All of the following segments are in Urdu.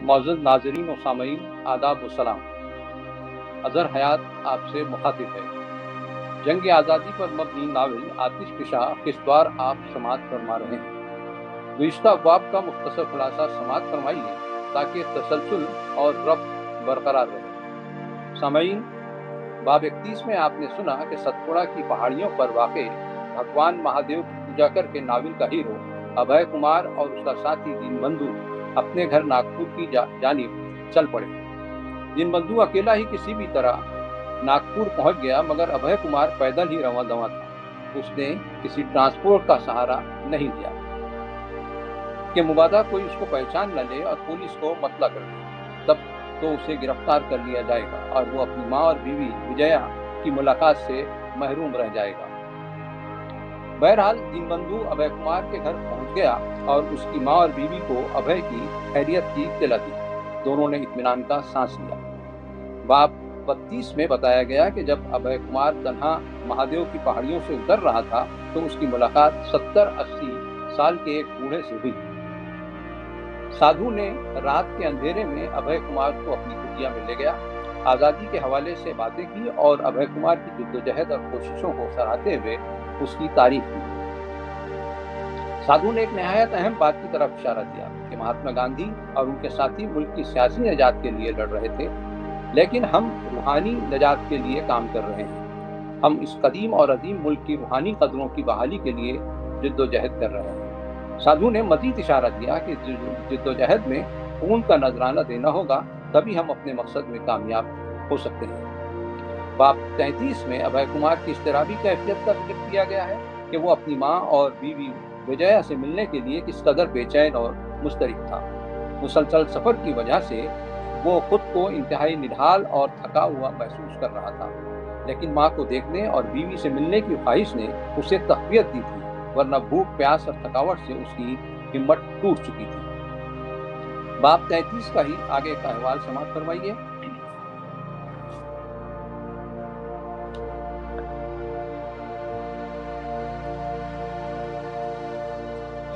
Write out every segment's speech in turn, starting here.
معزز ناظرین و سامعین، آداب و سلام۔ اظہر حیات آپ سے مخاطب ہے۔ جنگ آزادی پر مبنی ناول آتش فشاں قسطوار آپ سماعت فرما رہے ہیں۔ گزشتہ ابواب کا مختصر خلاصہ سماعت فرمائیے تاکہ تسلسل اور ربط برقرار رہے۔ سامعین، باب 31 میں آپ نے سنا کہ ستپوڑا کی پہاڑیوں پر واقع بھگوان مہادیو کی پوجا کر کے ناول کا ہیرو ابھے کمار اور اس کا ساتھی دین بندھو اپنے گھر ناگپور کی جانب چل پڑے۔ دین بندھو اکیلا ہی کسی بھی طرح ناگپور پہنچ گیا، مگر ابھے کمار پیدل ہی رواں دواں تھا۔ اس نے کسی ٹرانسپورٹ کا سہارا نہیں لیا کہ مبادا کوئی اس کو پہچان نہ لے اور پولیس کو مطلع کر دے، تب تو اسے گرفتار کر لیا جائے گا اور وہ اپنی ماں اور بیوی وجیا کی ملاقات سے محروم رہ جائے گا۔ بہرحال دین بندھو ابھے کمار کے گھر پہنچ گیا اور اس کی ماں اور بیوی کو ابھے کی خیریت کی اطلاع دی۔ دونوں نے اطمینان کا سانس لیا۔ باب 32 میں بتایا گیا کہ جب ابھے کمار تنہا مہادیو کی پہاڑیوں سے اتر رہا تھا تو اس کی ملاقات 70-80 سال کے ایک بوڑھے سے ہوئی۔ سادھو نے رات کے اندھیرے میں ابھے کمار کو اپنی کٹیا میں لے گیا، آزادی کے حوالے سے باتیں کی اور ابھے کمار کی جدوجہد اور کوششوں کو سراہتے ہوئے اس کی تعریف کی۔ سادھو نے ایک نہایت اہم بات کی طرف اشارہ کیا کہ مہاتما گاندھی اور ان کے ساتھی ملک کی سیاسی نجات کے لیے لڑ رہے تھے، لیکن ہم روحانی نجات کے لیے کام کر رہے ہیں۔ ہم اس قدیم اور عظیم ملک کی روحانی قدروں کی بحالی کے لیے جدوجہد کر رہے ہیں۔ سادھو نے مزید اشارہ کیا کہ جدوجہد میں خون کا نذرانہ دینا ہوگا، تبھی ہم اپنے مقصد میں کامیاب ہو سکتے ہیں۔ باب 33 میں ابھے کمار کی اضطرابی کیفیت کا ذکر کیا گیا ہے کہ وہ اپنی ماں اور بیوی وجیا سے ملنے کے لیے کس قدر بے چین اور مضطرب تھا۔ مسلسل سفر کی وجہ سے وہ خود کو انتہائی نڈھال اور تھکا ہوا محسوس کر رہا تھا، لیکن ماں کو دیکھنے اور بیوی سے ملنے کی خواہش نے اسے تقویت دی تھی، ورنہ بھوک پیاس اور تھکاوٹ سے اس کی ہمت ٹوٹ چکی تھی۔ باب 33 کا ہی آگے کا احوال سماعت فرمائیے۔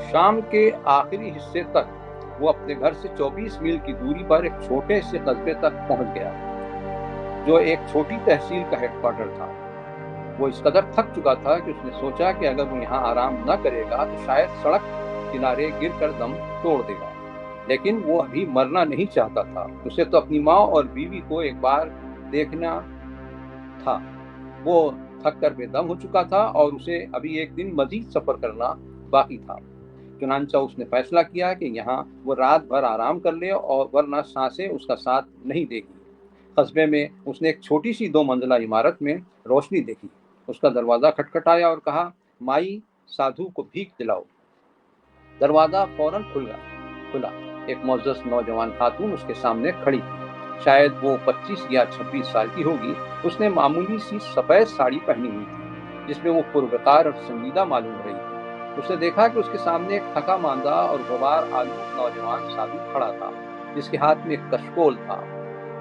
شام کے آخری حصے تک وہ اپنے گھر سے 24 میل کی دوری پر ایک چھوٹے سے قصبے تک پہنچ گیا جو ایک چھوٹی تحصیل کا ہیڈ کوارٹر تھا۔ وہ اس قدر تھک چکا تھا کہ اس نے سوچا کہ اگر وہ یہاں آرام نہ کرے گا تو شاید سڑک کنارے گر کر دم توڑ دے گا، لیکن وہ ابھی مرنا نہیں چاہتا تھا۔ اسے تو اپنی ماں اور بیوی کو ایک بار دیکھنا تھا۔ وہ تھک کر بے دم ہو چکا تھا اور اسے ابھی ایک دن مزید سفر کرنا باقی تھا۔ چنانچہ اس نے فیصلہ کیا کہ یہاں وہ رات بھر آرام کر لے اور ورنہ سانسیں اس کا ساتھ نہیں دے گی۔ قصبے میں اس نے ایک چھوٹی سی 2 منزلہ عمارت میں روشنی دیکھی۔ اس کا دروازہ کھٹکھٹایا اور کہا، مائی، سادھو کو بھیک دلاؤ۔ دروازہ فوراً کھلا۔ ایک معزز نوجوان خاتون اس کے سامنے کھڑی تھی۔ شاید وہ 25 یا 26 سال کی ہوگی۔ اس نے معمولی سی سفید ساڑی پہنی ہوئی تھی جس میں وہ پروقار اور سنجیدہ معلوم ہو رہی تھی۔ اس نے دیکھا کہ اس کے سامنے ایک تھکا ماندہ اور غبار آلود نوجوان سادھو کھڑا تھا جس کے ہاتھ میں ایک کشکول تھا۔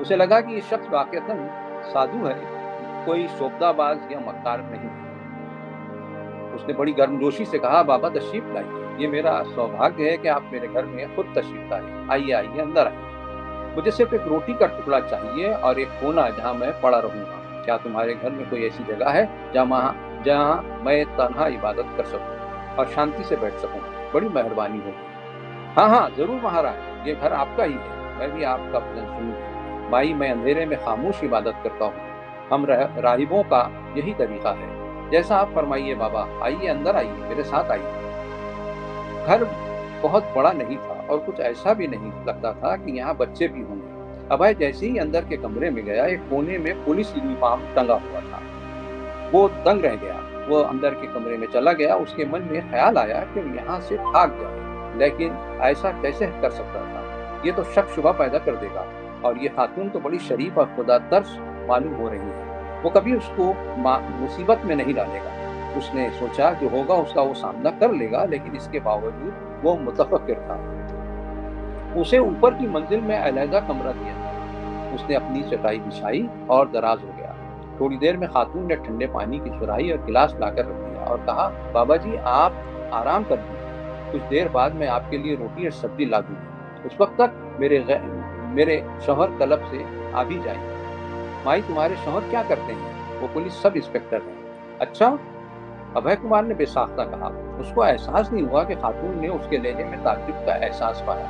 اسے لگا کہ یہ شخص واقعتاً سادھو ہے، کوئی شوبدہ باز یا مکار نہیں۔ اس نے بڑی گرمجوشی سے کہا، بابا تشریف لائیے، یہ میرا سوبھاگیہ ہے کہ آپ میرے گھر میں خود تشریف لائے۔ آئیے اندر آئیے۔ مجھے صرف ایک روٹی کا ٹکڑا چاہیے اور ایک کونا جہاں میں پڑا رہوں گا۔ کیا تمہارے گھر میں کوئی ایسی جگہ ہے جہاں میں تنہا عبادت کر سکوں اور شانتی سے بیٹھ سکوں؟ بڑی مہربانی ہوگی۔ ہاں ضرور مہاراج، یہ گھر آپ کا ہی ہے، میں بھی آپ کا بھجن سنوں گی۔ مائی، میں اندھیرے میں خاموش عبادت کرتا ہوں۔ ہم راہبوں کا یہی طریقہ ہے۔ جیسا آپ فرمائیے بابا، آئیے اندر آئیے، میرے ساتھ آئیے۔ گھر بہت بڑا نہیں تھا اور کچھ ایسا بھی نہیں لگتا تھا کہ یہاں بچے بھی ہوں گے۔ ابھے جیسے ہی اندر کے کمرے میں گیا، ایک کونے میں پولیس یونیفارم ٹنگا ہوا تھا۔ وہ دنگ رہ گیا۔ وہ اندر کے کمرے میں چلا گیا۔ اس کے من میں خیال آیا کہ وہ یہاں سے بھاگ جائے، لیکن ایسا کیسے کر سکتا تھا؟ یہ تو شک شبہ پیدا کر دے گا، اور یہ خاتون تو بڑی شریف اور خدا ترس معلوم ہو رہی ہے، وہ کبھی اس کو مصیبت میں نہیں ڈالے گا۔ اس نے سوچا جو ہوگا اس کا وہ سامنا کر لے گا، لیکن اس کے باوجود وہ متفکر تھا۔ اسے اوپر کی منزل میں علیحدہ کمرہ دیا گیا۔ اس نے اپنی چٹائی بچھائی اور دراز ہو گیا۔ تھوڑی دیر میں خاتون نے ٹھنڈے پانی کی سراہی اور گلاس لا کر رکھ دیا اور کہا، بابا جی آپ آرام کر لیجیے، کچھ دیر بعد میں آپ کے لیے روٹی اور سبزی لا دوں گی۔ اس وقت تک میرے شوہر طلب سے آ بھی جائیں گے۔ مائی تمہارے شوہر کیا کرتے ہیں؟ وہ پولیس سب انسپکٹر ہیں۔ اچھا، ابھے کمار نے بے ساختہ کہا۔ اس کو احساس نہیں ہوا کہ خاتون نے اس کے لہجے میں تعجب کا احساس پایا۔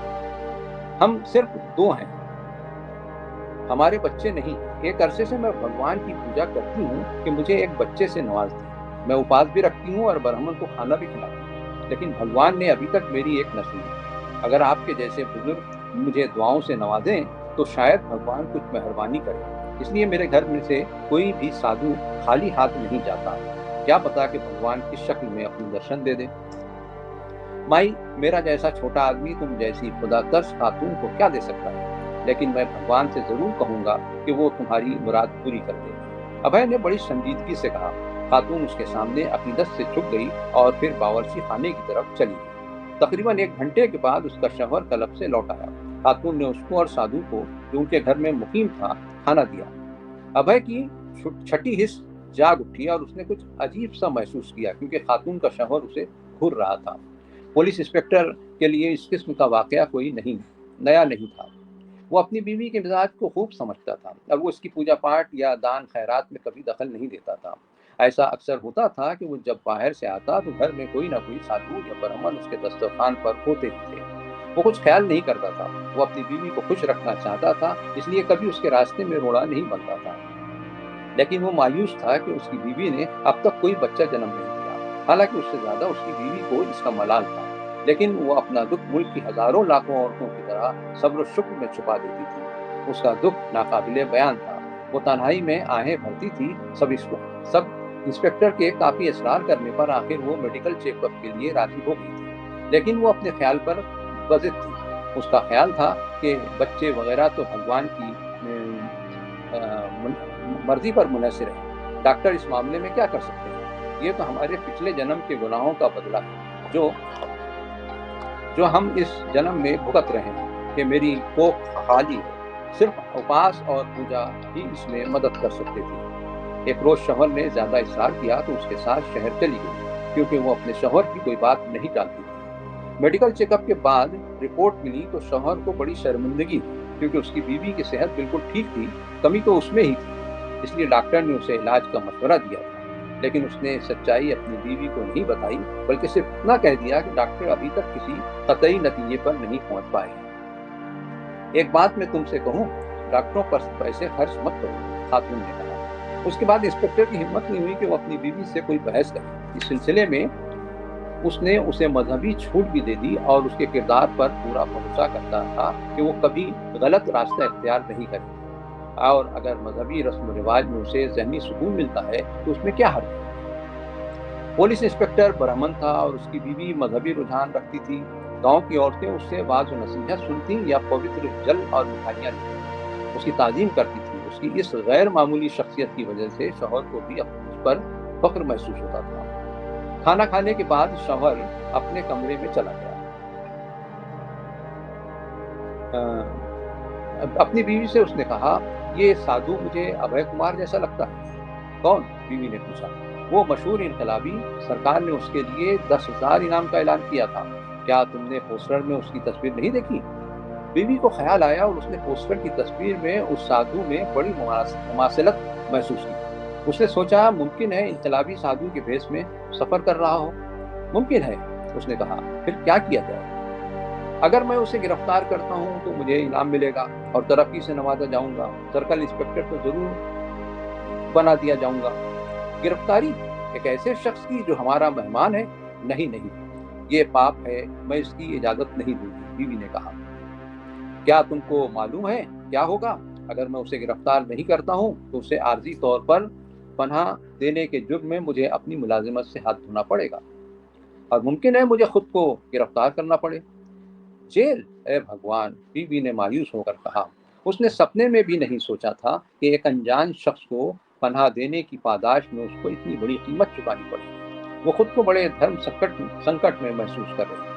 ہم صرف دو ہیں، ہمارے بچے نہیں۔ ایک عرصے سے میں بھگوان کی پوجا کرتی ہوں کہ مجھے ایک بچے سے نواز دے۔ میں اپاس بھی رکھتی ہوں اور برہمن کو کھانا بھی کھلاتی ہوں، لیکن بھگوان نے ابھی تک میری ایک نہ سنی۔ اگر آپ کے جیسے بزرگ مجھے دعاؤں سے نوازیں تو شاید بھگوان کچھ مہربانی کرے۔ اس لیے میرے گھر میں سے کوئی بھی سادھو خالی ہاتھ نہیں جاتا۔ کیا پتا کہ بھگوان کس شکل میں اپنی درشن دے دے۔ مائی، میرا جیسا چھوٹا آدمی تم جیسی خدا ترس خاتون کو کیا دے سکتا ہے؟ لیکن میں بھگوان سے ضرور کہوں گا کہ وہ تمہاری مراد پوری کر دے۔ ابھے نے بڑی سنجیدگی سے کہا۔ خاتون اس کے سامنے عقیدت سے جھک گئی اور پھر باورچی خانے کی طرف چلی گئی۔ تقریباً 1 گھنٹے کے بعد اس کا شوہر طلب سے لوٹ آیا۔ خاتون نے اس کو اور سادھو کو، جو ان کے گھر میں مقیم تھا، کھانا دیا۔ ابھے کی چھٹی حس جاگ اٹھی اور اس نے کچھ عجیب سا محسوس کیا، کیونکہ خاتون کا شوہر اسے گھور رہا تھا۔ پولیس انسپکٹر کے لیے اس قسم کا واقعہ کوئی نیا نہیں تھا۔ وہ اپنی بیوی کے مزاج کو خوب سمجھتا تھا، اور وہ اس کی پوجا پاٹ یا دان خیرات میں کبھی دخل نہیں دیتا تھا۔ ایسا اکثر ہوتا تھا کہ وہ جب باہر سے آتا تو گھر میں کوئی نہ کوئی سادھو یا برہمن اس کے دسترخوان پر ہوتے ہی تھے۔ وہ کچھ خیال نہیں کرتا تھا۔ وہ اپنی بیوی کو خوش رکھنا چاہتا تھا، اس لیے کبھی اس کے راستے میں روڑا نہیں بنتا تھا۔ لیکن وہ مایوس تھا کہ اس کی بیوی نے اب تک کوئی بچہ جنم نہیں دیا، حالانکہ اس سے زیادہ اس کی بیوی کو اس کا ملال تھا۔ لیکن وہ اپنا دکھ ملک کی ہزاروں لاکھوں عورتوں کی طرح صبر و شکر میں چھپا دیتی تھی۔ اس کا دکھ ناقابل بیان تھا۔ وہ تنہائی میں آہیں بھرتی تھی۔ سب انسپکٹر کے کافی اصرار کرنے پر آخر وہ میڈیکل چیک اپ کے لیے راضی ہو گئی تھی، لیکن وہ اپنے خیال پر بضد تھی۔ اس کا خیال تھا کہ بچے وغیرہ تو بھگوان کی مرضی پر منحصر ہے۔ ڈاکٹر اس معاملے میں کیا کر سکتے ہیں؟ یہ تو ہمارے پچھلے جنم کے گناہوں کا بدلہ ہے جو ہم اس جنم میں بھگت رہے ہیں کہ میری کوکھ خالی ہے۔ صرف اپاس اور پوجا ہی اس میں مدد کر سکتے تھے۔ ایک روز شوہر نے زیادہ اصرار کیا تو اس کے ساتھ شہر چلی گئی، کیونکہ وہ اپنے شوہر کی کوئی بات نہیں ٹالتی تھی۔ میڈیکل چیک اپ کے بعد رپورٹ ملی تو شوہر کو بڑی شرمندگی ہوئی، کیونکہ اس کی بیوی کی صحت بالکل ٹھیک تھی، کمی تو اس میں ہی تھی۔ اس لیے ڈاکٹر نے اسے علاج کا مشورہ دیا تھا، لیکن اس نے سچائی اپنی بیوی کو نہیں بتائی، بلکہ صرف اتنا کہہ دیا کہ ڈاکٹر ابھی تک کسی قطعی نتیجے پر نہیں پہنچ پائے ہیں۔ ایک بات میں تم سے کہوں، ڈاکٹروں پر پیسے خرچ مت کرو، خاتون نے کہا۔ اس کے بعد انسپکٹر کی ہمت نہیں ہوئی کہ وہ اپنی بیوی سے کوئی بحث کرے۔ اس سلسلے میں اس نے اسے مذہبی چھوٹ بھی دے دی اور اس کے کردار پر پورا بھروسہ کرتا تھا کہ وہ کبھی غلط راستہ اختیار نہیں کرے، اور اگر مذہبی رسم و رواج میں اسے ذہنی سکون ملتا ہے تو اس میں کیا حرج ہے۔ پولیس انسپکٹر برہمن تھا اور اس کی بیوی مذہبی رجحان رکھتی تھی۔ گاؤں کی عورتیں اس سے واعظ و نصیحت سنتی یا پوتر جل اور مٹھائیاں لیتی، اس کی تعظیم کرتی تھی۔ اس کی اس غیر معمولی شخصیت کی وجہ سے شوہر کو بھی اس پر فخر محسوس ہوتا تھا۔ کھانا کھانے کے بعد شوہر اپنے کمرے میں چلا گیا۔ اپنی بیوی سے اس نے کہا، یہ سادھو مجھے ابھے کمار جیسا لگتا ہے۔ کون؟ بیوی نے پوچھا۔ وہ مشہور انقلابی، سرکار نے اس کے لیے 10,000 انعام کا اعلان کیا تھا۔ کیا تم نے پوسٹر میں اس کی تصویر نہیں دیکھی؟ بیوی کو خیال آیا اور اس نے پوسٹر کی تصویر میں اس سادھو میں بڑی مماثلت محسوس کی۔ اس نے سوچا، ممکن ہے انقلابی سادھو کے بھیس میں سفر کر رہا ہو۔ ممکن ہے، اس نے کہا۔ پھر کیا کیا جائے؟ اگر میں اسے گرفتار کرتا ہوں تو مجھے انعام ملے گا اور ترقی سے نوازا جاؤں گا۔ سرکل انسپکٹر تو ضرور بنا دیا جاؤں گا۔ گرفتاری ایک ایسے شخص کی جو ہمارا مہمان ہے؟ نہیں، یہ پاپ ہے، میں اس کی اجازت نہیں دوں گی، بیوی نے کہا۔ کیا تم کو معلوم ہے کیا ہوگا؟ اگر میں اسے گرفتار نہیں کرتا ہوں تو اسے عارضی طور پر پناہ دینے کے جرم میں مجھے اپنی ملازمت سے ہاتھ دھونا پڑے گا، اور ممکن ہے مجھے خود کو گرفتار کرنا پڑے۔ جیل؟ اے بھگوان، بیوی نے مایوس ہو کر کہا۔ اس نے سپنے میں بھی نہیں سوچا تھا کہ ایک انجان شخص کو پناہ دینے کی پاداش میں اس کو اتنی بڑی قیمت چکانی پڑی۔ وہ خود کو بڑے دھرم سنکٹ میں محسوس کر رہی۔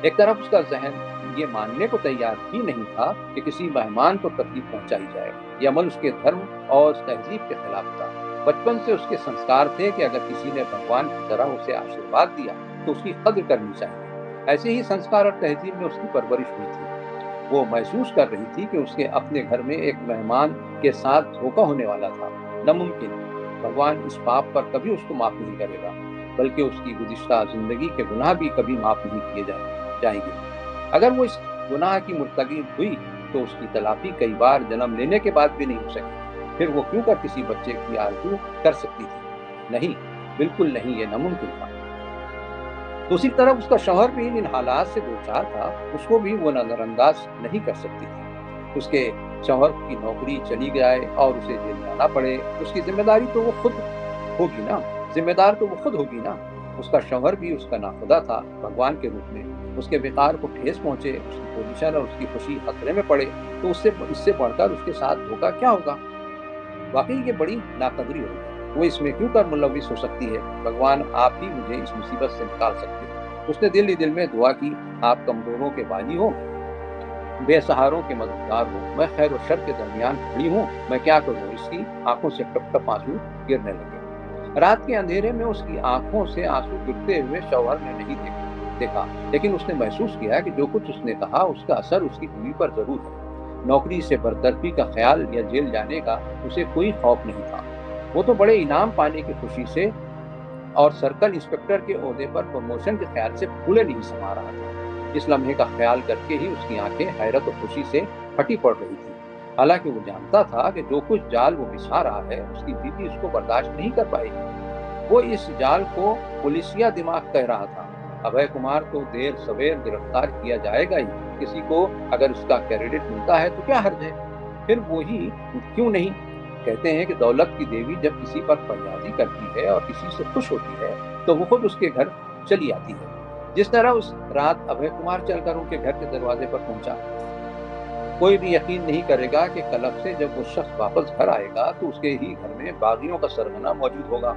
ایک طرف اس کا ذہن یہ ماننے کو تیار ہی نہیں تھا کہ کسی مہمان کو تکلیف پہنچائی جائے۔ یہ عمل اس کے دھرم اور تہذیب کے خلاف تھا۔ بچپن سے اس کے سنسکار تھے کہ اگر کسی نے بھگوان کی طرح اسے آشیرواد دیا تو اس کی قدر کرنی چاہیے۔ ایسے ہی سنسکار اور تہذیب میں اس کی پرورش ہوئی تھی۔ وہ محسوس کر رہی تھی کہ اس کے اپنے گھر میں ایک مہمان کے ساتھ دھوکا ہونے والا تھا۔ ناممکن، بھگوان اس پاپ پر کبھی اس کو معاف نہیں کرے گا، بلکہ اس کی گزشتہ زندگی کے گناہ بھی کبھی معاف نہیں کیے جائیں گے۔ اگر وہ اس گناہ کی مرتکب ہوئی تو اس کی تلافی کئی بار جنم لینے کے بعد بھی نہیں ہو سکی، پھر وہ کیوں کر کسی بچے کی آرزو کر سکتی تھی؟ نہیں، بالکل نہیں، یہ ناممکن تھا۔ دوسری طرف اس کا شوہر بھی ان حالات سے دوچار تھا، اس کو بھی وہ نظر انداز نہیں کر سکتی تھی۔ اس کے شوہر کی نوکری چلی جائے اور اسے جیل جانا پڑے، اس کی ذمہ داری تو وہ خود ہوگی نا، ذمہ دار تو وہ خود ہوگی نا۔ اس کا شوہر بھی اس کا ناخدا تھا بھگوان کے روپ میں، اس کے وقار کو ٹھیس پہنچے، اس کی پوزیشن اور اس کی خوشی خطرے میں پڑے تو اس سے بڑھ کر اس کے ساتھ دھوکا کیا ہوگا؟ واقعی یہ بڑی ناقدری ہوگی۔ وہ اس میں کیوں کر ملوث ہو سکتی ہے؟ بھگوان آپ ہی مجھے اس مصیبت سے نکال سکتے ہو۔ اس نے دل ہی دل میں دعا کی، آپ کمزوروں کے والی ہو، بے سہاروں کے مددگار ہو، میں خیر و شر کے درمیان کھڑی ہوں، میں کیا کروں؟ اس کی آنکھوں سے ٹپ ٹپ آنسو گرنے لگے۔ رات کے اندھیرے میں اس کی آنکھوں سے آنسو گرتے ہوئے شوہر نے نہیں دیکھا، لیکن اس نے محسوس کیا کہ جو کچھ اس نے کہا اس کا اثر اس کی بیوی پر ضرور ہے۔ نوکری سے برطرفی کا خیال یا جیل جانے کا اسے کوئی خوف نہیں تھا۔ وہ تو بڑے انعام پانے کی خوشی سے اور سرکل انسپکٹر کے عہدے پر پروموشن کے خیال سے پھولے نہیں سما رہا تھا۔ اس لمحے کا خیال کر کے ہی اس کی آنکھیں حیرت و خوشی سے پھٹی پڑ رہی تھی، حالانکہ وہ جانتا تھا کہ جو کچھ جال وہ بچھا رہا ہے اس کی بیوی اس کو برداشت نہیں کر پائے گی۔ وہ اس جال کو پولیسیا دماغ کہہ رہا تھا۔ ابھے کمار تو دیر سویر گرفتار کیا جائے گا ہی، کسی کو اگر اس کا کریڈٹ ملتا ہے تو کیا حرج ہے؟ پھر وہی کیوں نہیں کہتے ہیں کہ دولت کی دیوی جب کسی پر فریادی کرتی ہے اور کسی سے خوش ہوتی ہے تو وہ خود اس کے گھر چلی آتی ہے، جس طرح اس رات ابھے کمار چل کر ان کے گھر کے دروازے پر پہنچا۔ کوئی بھی یقین نہیں کرے گا کہ کلب سے جب وہ شخص واپس گھر آئے گا تو اس کے ہی گھر میں باغیوں کا سرغنہ موجود ہوگا۔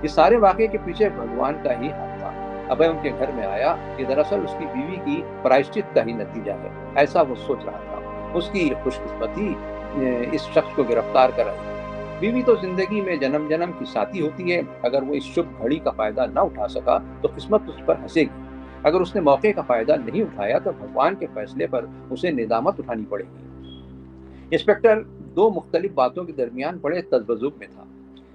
اس سارے واقعے کے پیچھے بھگوان کا ہی ہاتھ تھا۔ ابھے ان کے گھر میں آیا، یہ دراصل اس کی بیوی کی پرائشچت کا ہی نتیجہ ہے، ایسا وہ سوچ رہا تھا۔ اس کی خوش قسمتی اس شخص کو گرفتار کرائی۔ بیوی تو زندگی میں جنم جنم کی ساتھی ہوتی ہے، اگر وہ اس شبھ گھڑی کا فائدہ نہ اٹھا سکا تو قسمت اس پر ہنسے گی، اگر اس نے موقع کا فائدہ نہیں اٹھایا تو بھگوان کے فیصلے پر اسے ندامت اٹھانی پڑے گی۔ انسپکٹر دو مختلف باتوں کے درمیان بڑے تذبذب میں تھا۔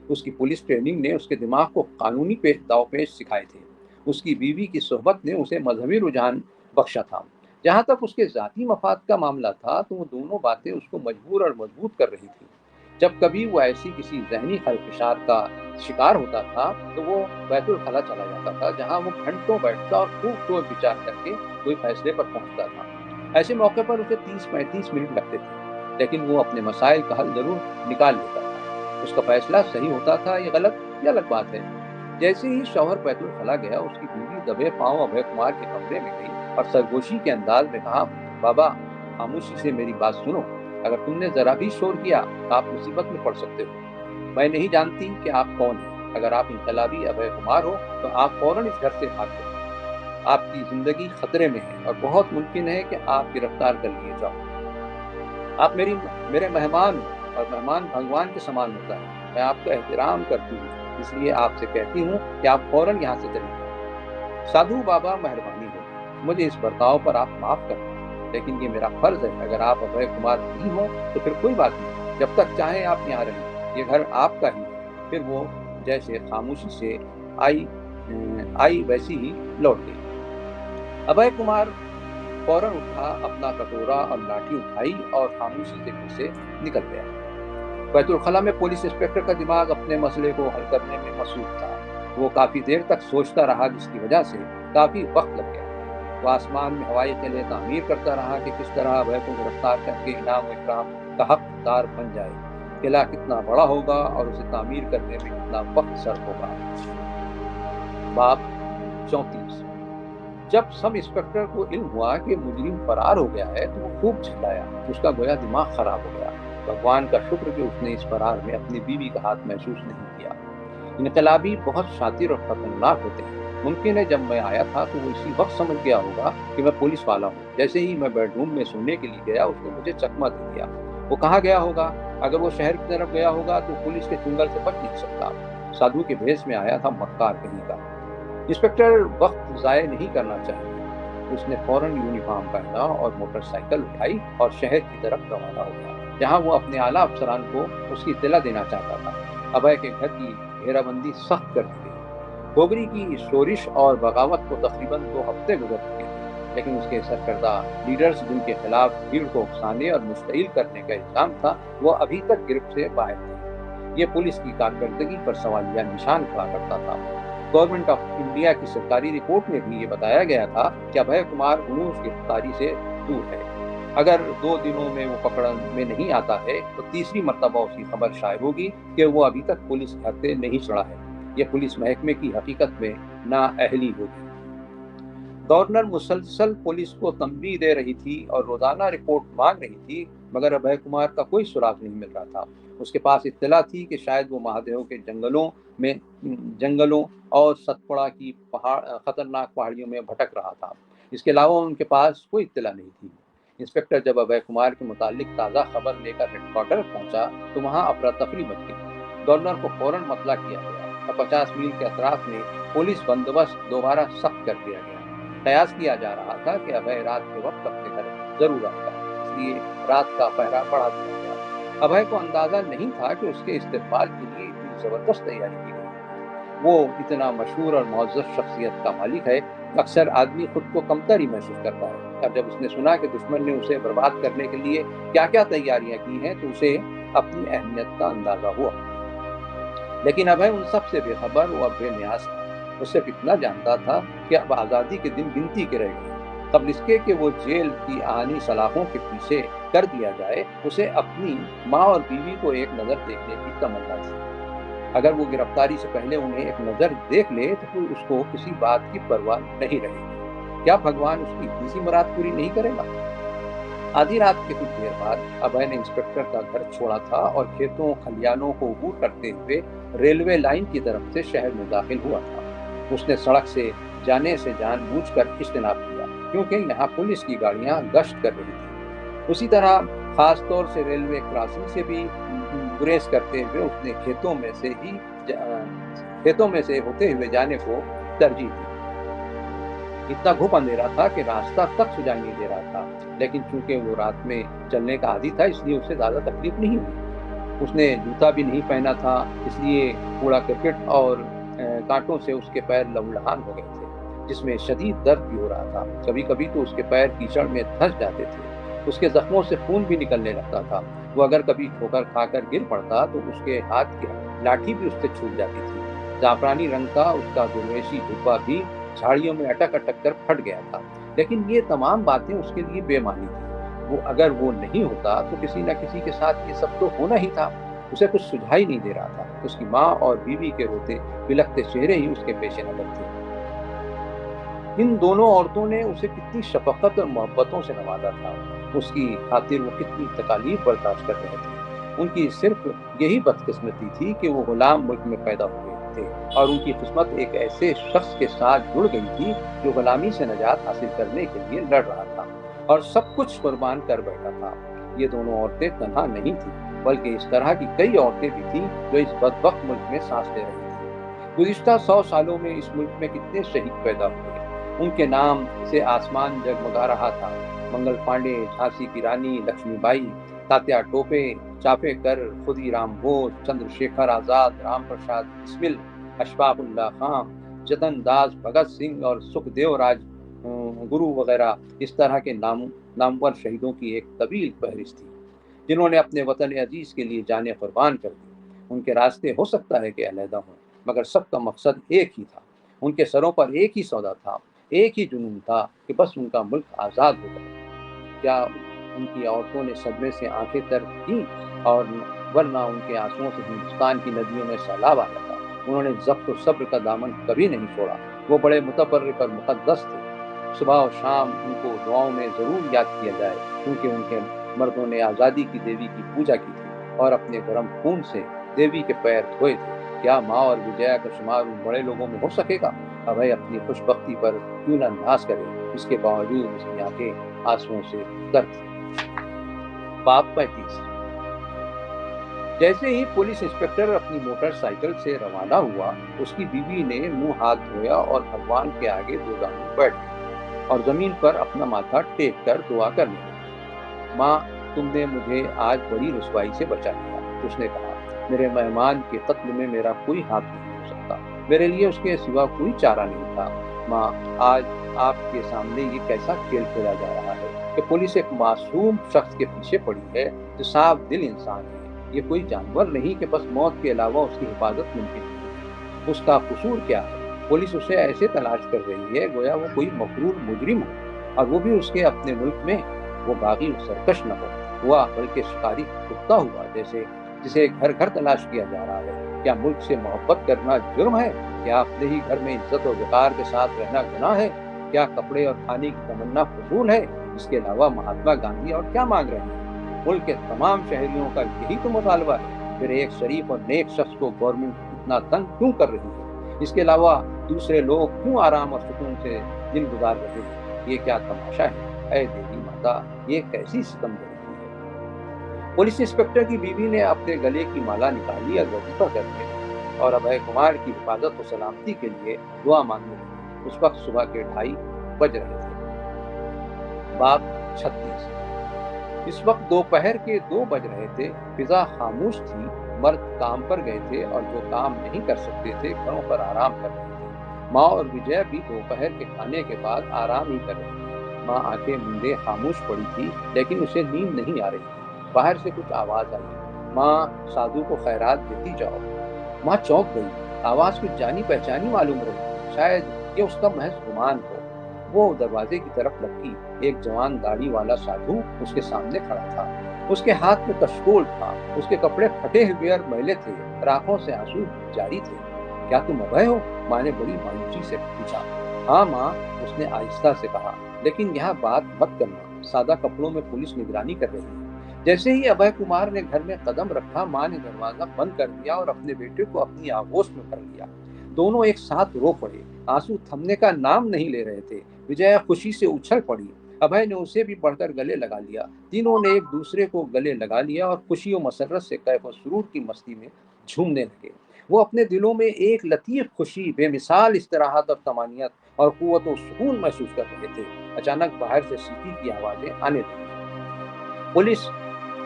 اس کی پولیس ٹریننگ نے اس کے دماغ کو قانونی داؤ پیچ سکھائے تھے، اس کی بیوی کی صحبت نے اسے مذہبی رجحان بخشا تھا۔ جہاں تک اس کے ذاتی مفاد کا معاملہ تھا تو وہ دونوں باتیں اس کو مجبور اور مضبوط کر رہی تھی۔ جب کبھی وہ ایسی کسی ذہنی خلفشار کا شکار ہوتا تھا تو وہ بیت الخلا چلا جاتا تھا، جہاں وہ گھنٹوں بیٹھتا اور خوب سوچ بچار کر کے کوئی فیصلے پر پہنچتا تھا۔ ایسے موقع پر اسے 30-35 منٹ لگتے تھے، لیکن وہ اپنے مسائل کا حل ضرور نکال لیتا تھا۔ اس کا فیصلہ صحیح ہوتا تھا یا غلط یہ الگ بات ہے۔ جیسے ہی شوہر بیت الخلا گیا، اس کی بیوی دبے پاؤں ابھے کمار کے کمرے میں گئی اور سرگوشی کے انداز میں کہا، بابا خاموشی سے میری بات سنو، اگر تم نے ذرا بھی شور کیا تو آپ مصیبت میں پڑ سکتے ہو۔ میں نہیں جانتی کہ آپ کون ہیں، اگر آپ انقلابی ابھے کمار ہو تو آپ فوراً اس گھر سے بھاگ جائیں، آپ کی زندگی خطرے میں ہے اور بہت ممکن ہے کہ آپ گرفتار کر لیے جاؤ۔ آپ میرے مہمان ہو اور مہمان بھگوان کے سامان ہوتا ہے، میں آپ کا احترام کرتی ہوں، اس لیے آپ سے کہتی ہوں کہ آپ فوراً یہاں سے چلے جائیں۔ سادھو بابا مہربانی ہوگی، مجھے اس برتاؤ پر آپ معاف کر دیں، لیکن یہ میرا فرض ہے، اگر آپ ابھے کمار نہیں ہوں تو پھر کوئی بات نہیں، جب تک چاہیں آپ یہاں رہیں، یہ گھر آپ کا ہی ہے۔ پھر وہ جیسے خاموشی سے آئی ویسی ہی لوٹ گئی۔ ابھے کمار فوراً اٹھا، اپنا کٹورا اور لاٹھی اٹھائی اور خاموشی سے گھر سے نکل گیا۔ بیت الخلا میں پولیس انسپکٹر کا دماغ اپنے مسئلے کو حل کرنے میں مصروف تھا۔ وہ کافی دیر تک سوچتا رہا، جس کی وجہ سے کافی وقت لگ گیا۔ وہ آسمان میں ہوائی قلعے تعمیر کرتا رہا کہ کس طرح ابھے کو گرفتار کر کے انعام و اکرام کا حقدار بن جائے۔ قلعہ کتنا بڑا ہوگا اور اسے تعمیر کرنے میں کتنا وقت صرف ہوگا۔ باب 34۔ جب سب انسپکٹر کو علم ہوا کہ مجرم فرار ہو گیا ہے تو وہ خوب چلایا، اس کا گویا دماغ خراب ہو گیا۔ بھگوان کا شکر کہ اس نے اس فرار میں اپنی بیوی کا ہاتھ محسوس نہیں کیا۔ انقلابی بہت شاطر اور خطرناک ہوتے ہیں، ممکن ہے جب میں آیا تھا تو وہ اسی وقت سمجھ گیا ہوگا کہ میں پولیس والا ہوں۔ جیسے ہی میں بیڈ روم میں سونے کے لیے گیا اس نے مجھے چکمہ دے دیا۔ وہ کہاں گیا ہوگا؟ اگر وہ شہر کی طرف گیا ہوگا تو پولیس کے چنگل سے بچ نہیں سکتا۔ سادھو کے بھیس میں آیا تھا، مکار کہیں کا۔ انسپکٹر وقت ضائع نہیں کرنا چاہیے، اس نے فوراً یونیفارم پہنا اور موٹر سائیکل اٹھائی اور شہر کی طرف روانہ ہو گیا، جہاں وہ اپنے اعلیٰ افسران کو اس کی اطلاع دینا چاہتا تھا۔ ابھے کے گھر کی گھیرا بندی سخت کر دی گئی۔ گوگری کی شورش اور بغاوت کو تقریباً 2 ہفتے گزر چکے تھے، لیکن اس کے سرکردہ لیڈرز جن کے خلاف بھیڑ کو اکسانے اور مشتعل کرنے کا الزام تھا، وہ ابھی تک گرفت سے باہر تھے۔ یہ پولیس کی کارکردگی پر سوالیہ نشان کھڑا کرتا تھا۔ گورنمنٹ آف انڈیا کی سرکاری رپورٹ میں بھی یہ بتایا گیا تھا کہ ابھے کمار انوش گرفتاری سے دور ہے۔ اگر 2 دنوں میں وہ پکڑ میں نہیں آتا ہے تو تیسری مرتبہ اس کی خبر شائع ہوگی کہ وہ ابھی تک پولیس گھر سے نہیں چڑھا ہے۔ یہ پولیس محکمے کی حقیقت میں نااہلی ہوگی۔ گورنر مسلسل پولیس کو تنبیہ دے رہی تھی اور روزانہ رپورٹ مانگ رہی تھی، مگر ابھے کمار کا کوئی سراغ نہیں مل رہا تھا۔ اس کے پاس اطلاع تھی کہ شاید وہ مہادیو کے جنگلوں اور ستپڑا کی خطرناک پہاڑیوں میں بھٹک رہا تھا۔ اس کے علاوہ ان کے پاس کوئی اطلاع نہیں تھی۔ انسپکٹر جب ابھے کمار کے متعلق تازہ خبر لے کر ہیڈ کوارٹر پہنچا تو وہاں افراتفری مچ گئی۔ گورنر کو فوراً مطلع کیا گیا اور 50 میل کے اطراف میں پولیس بندوبست دوبارہ سخت کر دیا گیا۔ قیاس کیا جا رہا تھا کہ ابھے رات کے وقت اپنے گھر ضرور آئے گا، اس لیے رات کا پہرا بڑھا دیا گیا۔ ابھے کو اندازہ نہیں تھا کہ اس کے استقبال کے لیے اتنی زبردست تیاری کی گئی۔ وہ اتنا مشہور اور معزز شخصیت کا مالک ہے، اکثر آدمی خود کو کمتر ہی محسوس کرتا ہے۔ اب جب اس نے سنا کہ دشمن نے اسے برباد کرنے کے لیے کیا کیا تیاریاں کی ہیں تو اسے اپنی اہمیت کا اندازہ ہوا۔ لیکن ابھے ان سب سے بے خبر و بے نیاز تھا۔ اس سے اتنا جانتا تھا کہ اب آزادی کے دن گنتی کے رہ گئے۔ قبل اس کے کہ وہ جیل کی آہنی سلاخوں کے پیچھے کر دیا جائے، اسے اپنی ماں اور بیوی کو ایک نظر دیکھنے کی تمنا تھی۔ اگر وہ گرفتاری سے پہلے انہیں ایک نظر دیکھ لے تو پھر اس کو کسی بات کی پرواہ نہیں رہے گی۔ کیا بھگوان اس کی اتنی سی مراد پوری نہیں کرے گا؟ آدھی رات کے کچھ دیر بعد ابھے نے انسپکٹر کا گھر چھوڑا تھا اور کھیتوں کھلیانوں کو عبور کرتے ہوئے ریلوے لائن کی طرف سے شہر میں داخل ہوا تھا۔ اس نے سڑک سے جانے سے جان بوجھ کر اجتناب کیا، کیونکہ یہاں پولیس کی گاڑیاں گشت کر رہی تھیں۔ اسی طرح خاص طور سے ریلوے کراسنگ سے بھی گریز کرتے ہوئے اس نے کھیتوں میں سے ہوتے ہوئے جانے کو ترجیح دی۔ اتنا گھپ اندھیرا تھا کہ راستہ تک سجائی نہیں دے رہا تھا، لیکن چونکہ وہ رات میں چلنے کا عادی تھا اس لیے اسے زیادہ تکلیف نہیں ہوئی۔ اس نے جوتا بھی نہیں پہنا تھا، اس لیے کوڑا کرکٹ اور کانٹوں سے اس کے پیر لہولہان ہو گئے تھے، جس میں شدید درد بھی ہو رہا تھا۔ کبھی کبھی تو اس کے پیر کیچڑ میں دھنس جاتے تھے، اس کے زخموں سے خون بھی نکلنے لگتا تھا۔ وہ اگر کبھی ٹھوکر کھا کر گر پڑتا تو اس کے ہاتھ کی لاٹھی بھی اس سے چھوٹ جاتی تھی۔ زعفرانی رنگ کا اس کا درویشی جبہ بھی جھاڑیوں میں اٹک کر پھٹ گیا تھا، لیکن یہ تمام باتیں اس کے لیے بے معنی تھی۔ اگر وہ نہیں ہوتا تو کسی نہ کسی کے ساتھ یہ سب تو ہونا ہی تھا۔ اسے کچھ سجھائی نہیں دے رہا تھا۔ اس کی ماں اور بیوی کے روتے بلکتے چہرے ہی اس کے پیش نظر تھے۔ ان دونوں عورتوں نے اسے کتنی شفقت اور محبتوں سے نوازا تھا، اس کی خاطر وہ کتنی تکالیف برداشت کر رہے تھے۔ ان کی صرف یہی بدقسمتی تھی کہ وہ غلام ملک میں پیدا ہوئے تھے اور ان کی قسمت ایک ایسے شخص کے ساتھ جڑ گئی تھی جو غلامی سے نجات حاصل کرنے کے لیے لڑ رہا تھا اور سب کچھ قربان کر بیٹھا تھا۔ یہ دونوں عورتیں تنہا نہیں تھیں، بلکہ اس طرح کی کئی عورتیں بھی تھیں جو اس بدبخت ملک میں سانس لے رہی تھیں۔ گزشتہ 100 سالوں میں اس ملک میں کتنے شہید پیدا ہوئے، ان کے نام سے آسمان جگمگا رہا تھا۔ منگل پانڈے، جھانسی کی رانی لکشمی بائی، تاتیا ٹوپے، چاپے کر، خودی رام بوس، چندر شیکھر آزاد، رام پرساد بسمل، اشفاق اللہ خان، جتن داس بھگت سنگھ اور سکھ دیو راج گرو وغیرہ اس طرح کے نامور شہیدوں کی ایک طویل فہرست تھی، جنہوں نے اپنے وطن عزیز کے لیے جانیں قربان کر دی۔ ان کے راستے ہو سکتا ہے کہ علیحدہ ہوں، مگر سب کا مقصد ایک ہی تھا۔ ان کے سروں پر ایک ہی سودا تھا، ایک ہی جنون تھا کہ بس ان کا ملک آزاد ہو جائے۔ کیا ان کی عورتوں نے صدمے سے آنکھیں تر کی؟ اور ورنہ ان کے آنسوؤں سے ہندوستان کی ندیوں میں سیلاب آ جاتا۔ انہوں نے ضبط و صبر کا دامن کبھی نہیں چھوڑا۔ وہ بڑے متبرک اور مقدس تھے۔ صبح و شام ان کو دعاؤں میں ضرور یاد کیا جائے، کیونکہ ان کے مردوں نے آزادی کی دیوی کی پوجا کی تھی اور اپنے گرم خون سے دیوی کے پیر دھوئے تھے۔ کیا ماں اور وجیا کا شمار ان بڑے لوگوں میں ہو سکے گا؟ ابھے اپنی خوش بختی پر کیوں نہ ناز کرے، اس کے باوجود اس کی آنکھیں آنسوؤں سے تر تھیں۔ باب 35۔ جیسے ہی پولیس انسپکٹر اپنی موٹر سائیکل سے روانہ ہوا، اس کی بیوی نے منہ ہاتھ دھویا اور بھگوان کے آگے دو گانوں بیٹھ گئی۔ اور زمین پر اپنا ماتھا ٹیک کر دعا کرنے لگی۔ ماں، تم نے مجھے آج بڑی رسوائی سے بچا لیا، اس نے کہا۔ میرے مہمان کے قتل میں میرا کوئی ہاتھ نہیں ہو سکتا، میرے لیے اس کے سوا کوئی چارہ نہیں تھا۔ ماں، آج آپ کے سامنے یہ کیسا کھیل کھیلا جا رہا ہے کہ پولیس ایک معصوم شخص کے پیچھے پڑی ہے جو صاف دل انسان ہے، یہ کوئی جانور نہیں کہ بس موت کے علاوہ اس کی حفاظت ممکن نہیں۔ اس کا قصور کیا ہے؟ پولیس اسے ایسے تلاش کر رہی ہے گویا وہ کوئی مغرور مجرم ہو، اور وہ بھی اس کے اپنے ملک میں۔ وہ باغی سرکش نہ ہوا بلکہ شکاری کتا ہوا، جسے گھر گھر تلاش کیا جا رہا ہے۔ کیا ملک سے محبت کرنا جرم ہے؟ کیا اپنے ہی گھر میں عزت و وقار کے ساتھ رہنا گناہ ہے؟ کیا کپڑے اور کھانے کی تمنا فضول ہے؟ اس کے علاوہ مہاتما گاندھی اور کیا مانگ رہے ہیں؟ ملک کے تمام شہریوں کا یہی تو مطالبہ ہے، پھر ایک شریف اور نیک شخص کو گورنمنٹ اتنا تنگ کیوں کر رہی ہے؟ اس کے علاوہ دوسرے لوگ کیوں آرام اور سکون سے دن گزار رہے ہیں؟ یہ کیا تماشا ہے؟ اے دیوی ماتا، یہ کیسی ستم گری ہے؟ پولیس انسپکٹر کی بیوی نے اپنے گلے کی مالا نکالی اور وظیفہ کرنے اور ابھے کمار کی حفاظت و سلامتی کے لیے دعا مانگنے لگی۔ اس وقت صبح کے 2:30 بج رہے تھے۔ باب 36۔ اس وقت دوپہر کے 2 بج رہے تھے۔ فضا خاموش تھی، مرد کام پر گئے تھے اور جو کام نہیں کر سکتے تھے گھروں پر آرام کر رہے تھے۔ ماں اور وجے بھی دوپہر کے کھانے کے بعد آرام ہی کر رہے تھے۔ ماں آنکھیں موندے خاموش پڑی تھی، لیکن اسے نیند نہیں آ رہی تھی۔ باہر سے کچھ آواز آئی، ماں سادھو کو خیرات دیتی جاؤ۔ ماں چونک گئی، آواز کچھ جانی پہچانی معلوم رہی، شاید یہ اس کا محض گمان ہو۔ وہ دروازے کی طرف لپکی، ایک جوان داڑھی والا سادھو اس کے سامنے کھڑا تھا۔ اس کے ہاتھ میں کشکول تھا، اس کے کپڑے پھٹے ہوئے اور میلے تھے، آنکھوں سے آنسو جاری تھے۔ کیا تم ابھے ہو؟ ماں نے بڑی مایوسی سے پوچھا۔ ہاں ماں، اس نے آہستہ سے کہا، لیکن یہاں بات مت کرنا، سادہ کپڑوں میں پولیس نگرانی کر رہی ہے۔ جیسے ہی ابھے کمار نے گھر میں قدم رکھا، ماں نے دروازہ بند کر دیا اور اپنے بیٹے کو اپنی آغوش میں کر لیا۔ دونوں ایک ساتھ رو پڑے، آنسو تھمنے کا نام نہیں لے رہے تھے۔ وجے خوشی سے اچھل پڑی، ابھے نے اسے بھی بڑھ کر گلے لگا لیا۔ تینوں نے ایک دوسرے کو گلے لگا لیا اور خوشی و مسرت سے کیف و سرور کی مستی میں جھومنے لگے۔ وہ اپنے دلوں میں ایک لطیف خوشی، بے مثال استراحت اور طمانینت اور قوت و سکون محسوس کر رہے تھے۔ اچانک باہر سے سیٹی کی آوازیں آنے لگیں۔ پولیس!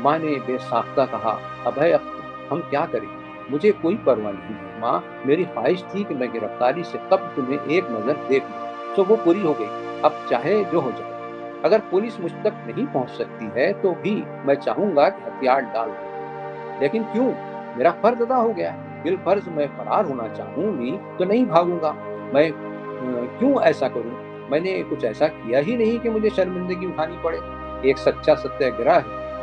ماں نے بے ساختہ کہا۔ ابھے ہم کیا کریں؟ مجھے کوئی پرواہ نہیں ہے ماں، میری خواہش تھی کہ میں گرفتاری سے قبل تمہیں ایک نظر دیکھ لوں، تو وہ پوری ہو گئی، اب چاہے جو ہو جائے۔ اگر پولیس مجھ تک نہیں پہنچ سکتی ہے تو بھی میں چاہوں گا کہ ہتھیار ڈال دوں۔ لیکن کیوں؟ میرا فرض ادا ہو گیا، بالفرض میں فرار ہونا چاہوں بھی تو نہیں بھاگوں گا۔ میں کیوں ایسا کروں؟ میں نے کچھ ایسا کیا ہی نہیں کہ مجھے شرمندگی اٹھانی پڑے۔ ایک سچا ستیہ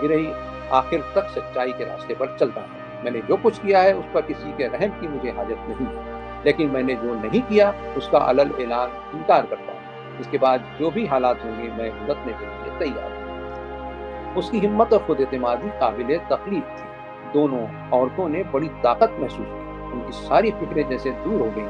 گرہی آخر تک سچائی کے راستے پر چلتا ہے۔ میں نے جو کچھ کیا ہے اس پر کسی کے رحم کی مجھے حاجت نہیں ہے، لیکن میں نے جو نہیں کیا اس کا علل اعلان انکار کرتا ہوں۔ اس کے بعد جو بھی حالات ہوں گے میں بھگتنے کے لیے تیار ہوں۔ اس کی ہمت اور خود اعتمادی قابل تقلید تھی۔ دونوں عورتوں نے بڑی طاقت محسوس کی، ان کی ساری فکریں جیسے دور ہو گئی۔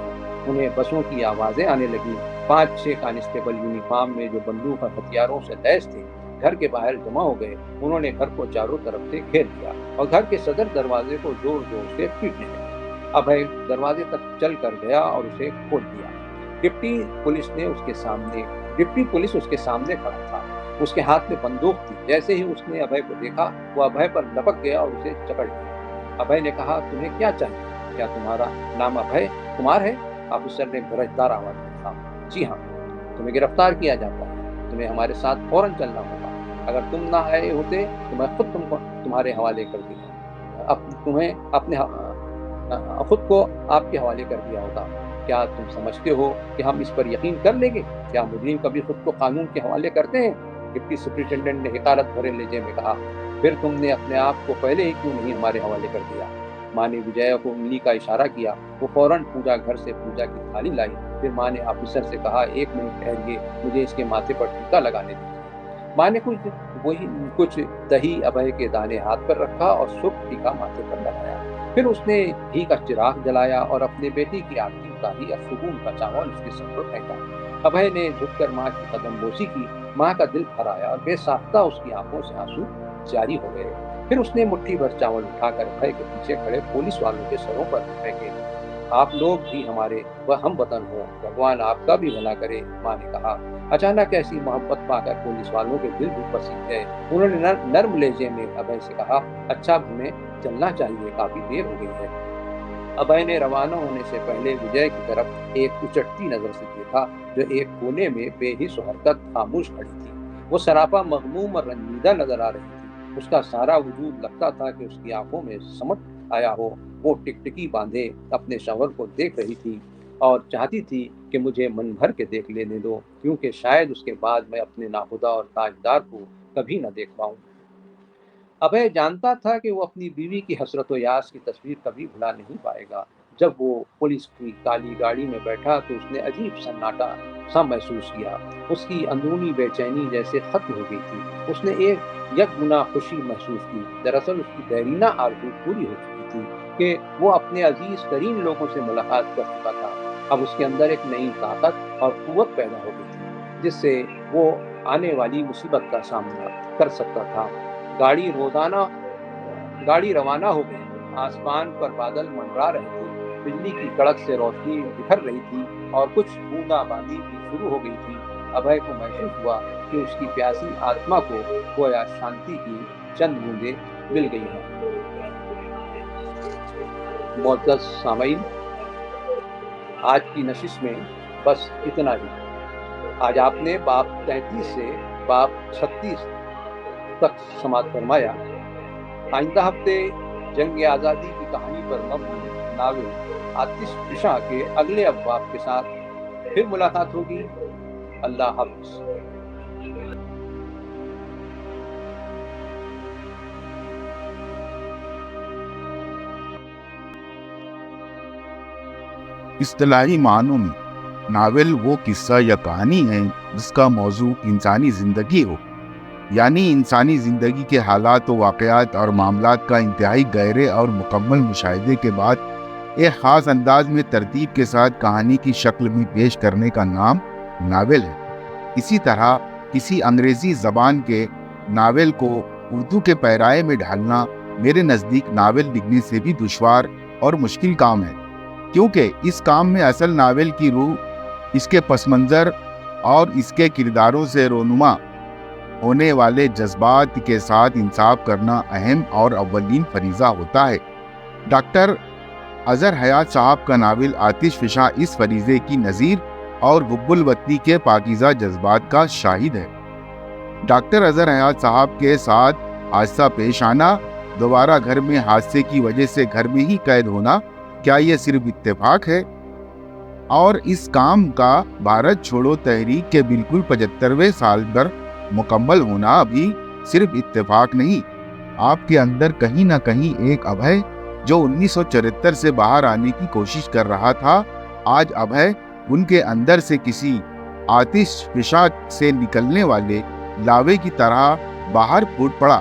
انہیں بسوں کی آوازیں آنے لگیں۔ 5-6 کانسٹیبل یونیفارم میں جو بندوق اور ہتھیاروں سے لیس تھے گھر کے باہر جمع ہو گئے۔ انہوں نے گھر کو چاروں طرف سے گھیر لیا اور گھر کے صدر دروازے کو زور زور سے پیٹنے لگے۔ ابھے دروازے تک چل کر گیا اور اسے کھول دیا۔ ڈپٹی پولیس اس کے سامنے کھڑا تھا، اس کے ہاتھ میں بندوق تھی۔ جیسے ہی اس نے ابھے کو دیکھا وہ ابھے پر لپک گیا اور اسے جکڑ لیا۔ ابھے نے کہا، تمہیں کیا چاہیے؟ کیا تمہارا نام ابھے کمار ہے؟ آفیسر نے گرجدار آواز میں کہا۔ جی ہاں۔ تمہیں گرفتار کیا جاتا ہے، تمہیں ہمارے ساتھ فوراً چلنا ہوگا۔ اگر تم نہ آئے ہوتے تو میں خود تمہارے حوالے کر دیا، خود کو آپ کے حوالے کر دیا ہوتا۔ کیا تم سمجھتے ہو کہ ہم اس پر یقین کر لیں گے؟ کیا مجرم کبھی خود کو قانون کے حوالے کرتے ہیں؟ ڈپٹی سپرنٹینڈنٹ نے حقارت بھرے لہجے میں کہا۔ پھر تم نے اپنے آپ کو پہلے ہی کیوں نہیں ہمارے حوالے کر دیا؟ ماں نے وجے کو انگلی کا اشارہ کیا۔ وہ فوراً پوجا گھر سے پوجا کی تھالی لائی۔ پھر ماں نے آفیسر سے کہا، 1 منٹ ٹھہریے، مجھے اس کے ماتھے پر ٹیکا لگانے دیجیے۔ ماں نے کچھ دہی ابھے کے دانے ہاتھ پر رکھا اور سرخ ٹیکا ماتھے پر لگایا۔ پھر اس نے گھی کا چراغ جلایا اور اپنے بیٹی کی آرتی اتاری اور سکون کا چاول اس کے سر پر پھینکا۔ ابھے نے جھک کر ماں کی قدم بوسی کی۔ ماں کا دل بھر آیا اور بے ساختہ اس کی آنکھوں سے آنسو جاری ہو گئے۔ پھر اس نے مٹھی بھر چاول اٹھا کر ابھے کے پیچھے کھڑے پولیس والوں کے سروں پر پھینکے آپ لوگ بھی ہمارے ہم وطن ہو، بھگوان آپ کا بھی بھلا کرے، ماں نے کہا۔ اچانک ایسی محبت پا کر پولیس والوں کے دل بھی پسند گئے۔ انہوں نے نرم لہجے میں ابے سے کہا، اچھا اب ہمیں چلنا چاہیے، کافی دیر ہو گئی ہے۔ ابے نے روانہ ہونے سے پہلے وجے کی طرف ایک اچٹتی نظر سے دیکھا، جو ایک کونے میں بے حس و حرکت خاموش کھڑی تھی۔ وہ سراپا مغموم اور رنجیدہ نظر آ رہی تھی۔ اس کا سارا وجود لگتا تھا کہ اس کی آنکھوں میں سمٹ آیا ہو۔ وہ ٹکٹکی باندھے اپنے شوہر کو دیکھ رہی تھی اور چاہتی تھی کہ مجھے من بھر کے دیکھ لینے دو، کیونکہ شاید اس کے بعد میں اپنے ناخدا اور تاجدار کو کبھی نہ دیکھ پاؤں۔ ابے جانتا تھا کہ وہ اپنی بیوی کی حسرت و یاس کی تصویر کبھی بھلا نہیں پائے گا۔ جب وہ پولیس کی کالی گاڑی میں بیٹھا تو اس نے عجیب سناٹا سا محسوس کیا۔ اس کی اندرونی بے چینی جیسے ختم ہو گئی تھی۔ اس نے ایک یک گنا خوشی محسوس کی۔ دراصل اس کی دیرینہ آرزو پوری ہو چکی تھی کہ وہ اپنے عزیز ترین لوگوں سے ملاقات کر چکا تھا۔ اب اس کے اندر ایک نئی طاقت اور قوت پیدا ہو گئی تھی، جس سے وہ آنے والی مصیبت کا سامنا کر سکتا تھا۔ گاڑی روانہ ہو گئی۔ آسمان پر بادل منڈرا رہے تھے، بجلی کی کڑک سے روشنی بکھر رہی تھی اور کچھ بوندا باندی بھی شروع ہو گئی تھی۔ ابے کو محسوس ہوا کہ اس کی پیاسی آتما کو گویا شانتی کی چند بوندیں مل گئی ہیں۔ معزز سامعین، آج کی نشست میں بس اتنا ہی۔ آج آپ نے باب 33 سے باب 36 تک سماعت فرمایا۔ آئندہ ہفتے جنگ آزادی کی کہانی پر مبنی ناول آتش فشاں کے اگلے ابواب کے ساتھ پھر ملاقات ہوگی۔ اللہ حافظ۔ اصطلاحی معنوں میں ناول وہ قصہ یا کہانی ہے جس کا موضوع انسانی زندگی ہو، یعنی انسانی زندگی کے حالات و واقعات اور معاملات کا انتہائی گہرے اور مکمل مشاہدے کے بعد ایک خاص انداز میں ترتیب کے ساتھ کہانی کی شکل میں پیش کرنے کا نام ناول ہے۔ اسی طرح کسی انگریزی زبان کے ناول کو اردو کے پیرائے میں ڈھالنا میرے نزدیک ناول لکھنے سے بھی دشوار اور مشکل کام ہے، کیونکہ اس کام میں اصل ناول کی روح، اس کے پس منظر اور اس کے کرداروں سے رونما ہونے والے جذبات کے ساتھ انصاف کرنا اہم اور اولین فریضہ ہوتا ہے۔ ڈاکٹر اظہر حیات صاحب کا ناول آتش فشاں اس فریضے کی نظیر اور حب الوطنی کے پاکیزہ جذبات کا شاہد ہے۔ ڈاکٹر اظہر حیات صاحب کے ساتھ حادثہ پیش آنا، دوبارہ گھر میں حادثے کی وجہ سے گھر میں ہی قید ہونا، کیا یہ صرف اتفاق ہے؟ اور اس کام کا بھارت چھوڑو تحریک کے بالکل 75ویں سال پر مکمل ہونا بھی صرف اتفاق نہیں۔ آپ کے اندر کہیں نہ کہیں ایک ابے جو 1974 سے باہر آنے کی کوشش کر رہا تھا، آج ابے ان کے اندر سے کسی آتش فشاں سے نکلنے والے لاوے کی طرح باہر پھوٹ پڑا۔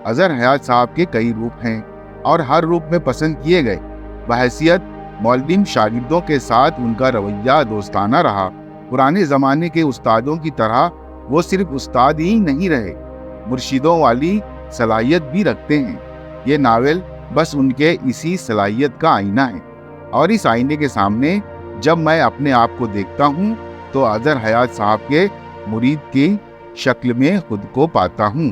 اظہر حیات صاحب کے کئی روپ ہیں اور ہر روپ میں پسند کیے گئے۔ بحیثیت معلم شاگردوں کے ساتھ ان کا رویہ دوستانہ رہا۔ پرانے زمانے کے استادوں کی طرح وہ صرف استاد ہی نہیں رہے، مرشدوں والی صلاحیت بھی رکھتے ہیں۔ یہ ناول بس ان کے اسی صلاحیت کا آئینہ ہے، اور اس آئینے کے سامنے جب میں اپنے آپ کو دیکھتا ہوں تو اظہر حیات صاحب کے مرید کی شکل میں خود کو پاتا ہوں۔